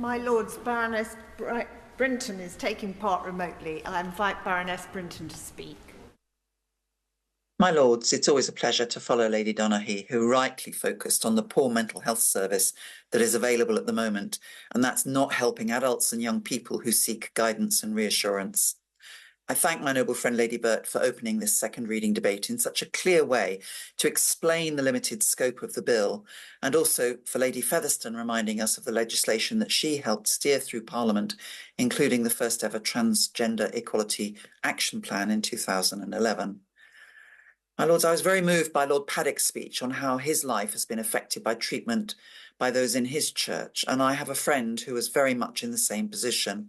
My Lords, Baroness Brinton is taking part remotely. I invite Baroness Brinton to speak. My Lords, it's always a pleasure to follow Lady Donaghy, who rightly focused on the poor mental health service that is available at the moment, and that's not helping adults and young people who seek guidance and reassurance. I thank my noble friend Lady Burt for opening this second reading debate in such a clear way to explain the limited scope of the bill, and also for Lady Featherstone reminding us of the legislation that she helped steer through Parliament, including the first ever Transgender Equality Action Plan in 2011. My Lords, I was very moved by Lord Paddock's speech on how his life has been affected by treatment by those in his church, and I have a friend who was very much in the same position.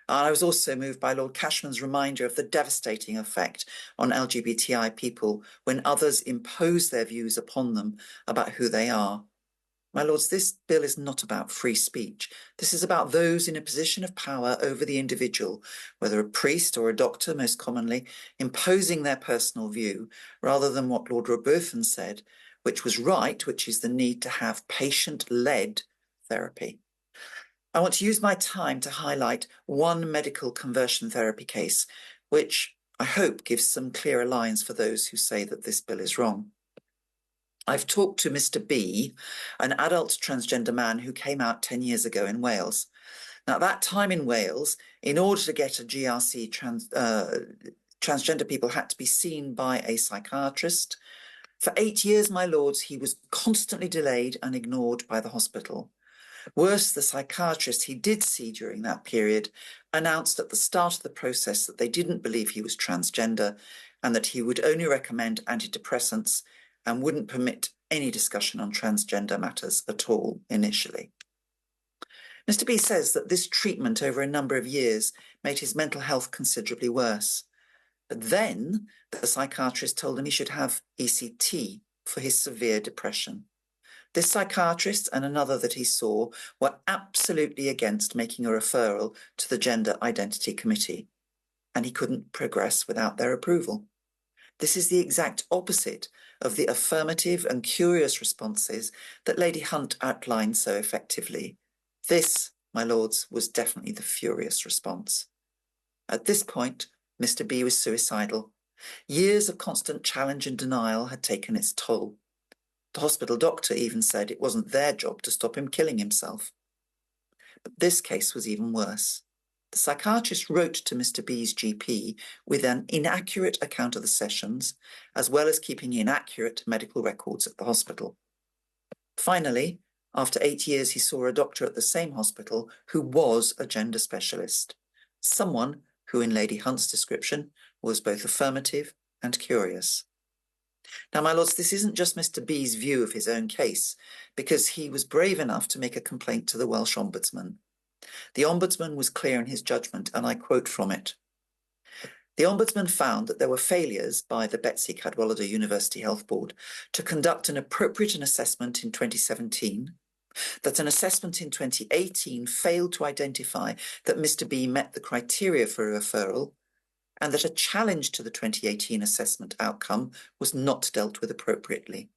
I was also moved by Lord Cashman's reminder of the devastating effect on LGBTI people when others impose their views upon them about who they are. My Lords, this bill is not about free speech. This is about those in a position of power over the individual, whether a priest or a doctor most commonly, imposing their personal view rather than what Lord Robertson said, which was right, which is the need to have patient-led therapy. I want to use my time to highlight one medical conversion therapy case, which I hope gives some clearer lines for those who say that this bill is wrong. I've talked to Mr. B, an adult transgender man who came out 10 years ago in Wales. Now, at that time in Wales, in order to get a GRC, transgender people had to be seen by a psychiatrist. For 8 years, my lords, he was constantly delayed and ignored by the hospital. Worse, the psychiatrist he did see during that period announced at the start of the process that they didn't believe he was transgender and that he would only recommend antidepressants and wouldn't permit any discussion on transgender matters at all initially. Mr. B says that this treatment over a number of years made his mental health considerably worse. But then the psychiatrist told him he should have ECT for his severe depression. This psychiatrist and another that he saw were absolutely against making a referral to the Gender Identity Committee, and he couldn't progress without their approval. This is the exact opposite of the affirmative and curious responses that Lady Hunt outlined so effectively. This, my lords, was definitely the furious response. At this point, Mr. B was suicidal. Years of constant challenge and denial had taken its toll. The hospital doctor even said it wasn't their job to stop him killing himself. But this case was even worse. The psychiatrist wrote to Mr. B's GP with an inaccurate account of the sessions, as well as keeping inaccurate medical records at the hospital. Finally, after 8 years, he saw a doctor at the same hospital who was a gender specialist, someone who, in Lady Hunt's description, was both affirmative and curious. Now, my lords, this isn't just Mr. B's view of his own case, because he was brave enough to make a complaint to the Welsh Ombudsman. The Ombudsman was clear in his judgment, and I quote from it. The Ombudsman found that there were failures by the Betsy Cadwallader University Health Board to conduct an appropriate assessment in 2017, that an assessment in 2018 failed to identify that Mr. B met the criteria for a referral, and that a challenge to the 2018 assessment outcome was not dealt with appropriately.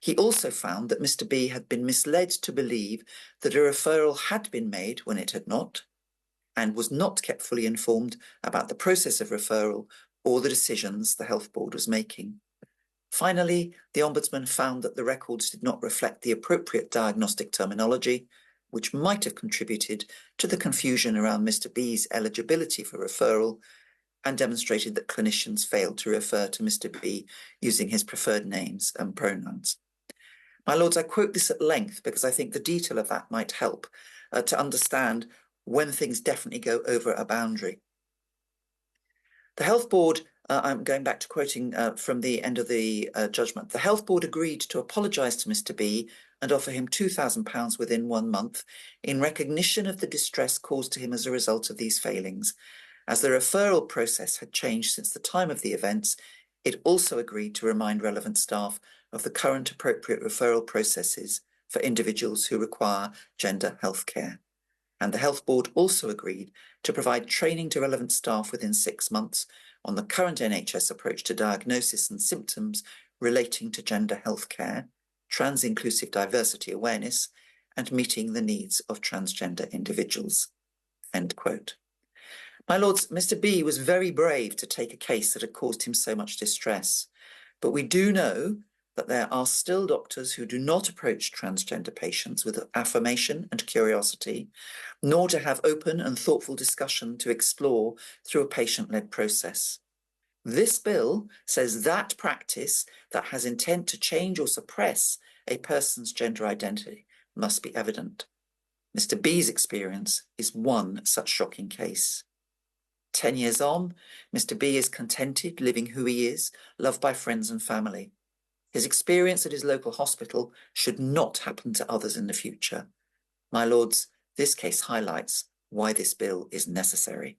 He also found that Mr. B had been misled to believe that a referral had been made when it had not, and was not kept fully informed about the process of referral or the decisions the health board was making. Finally, the Ombudsman found that the records did not reflect the appropriate diagnostic terminology, which might have contributed to the confusion around Mr. B's eligibility for referral, and demonstrated that clinicians failed to refer to Mr. B using his preferred names and pronouns. My lords, I quote this at length because I think the detail of that might help to understand when things definitely go over a boundary. The health board, I'm going back to quoting from the end of the judgment, the health board agreed to apologise to Mr. B and offer him £2,000 within 1 month in recognition of the distress caused to him as a result of these failings. As the referral process had changed since the time of the events, it also agreed to remind relevant staff of the current appropriate referral processes for individuals who require gender health care. And the health board also agreed to provide training to relevant staff within 6 months on the current NHS approach to diagnosis and symptoms relating to gender health care, trans-inclusive diversity awareness, and meeting the needs of transgender individuals." End quote. My lords, Mr. B was very brave to take a case that had caused him so much distress, but we do know that there are still doctors who do not approach transgender patients with affirmation and curiosity, nor to have open and thoughtful discussion to explore through a patient-led process. This bill says that practice that has intent to change or suppress a person's gender identity must be evident. Mr. B's experience is one such shocking case. 10 years on, Mr. B is contented living who he is, loved by friends and family. His experience at his local hospital should not happen to others in the future. My lords, this case highlights why this bill is necessary.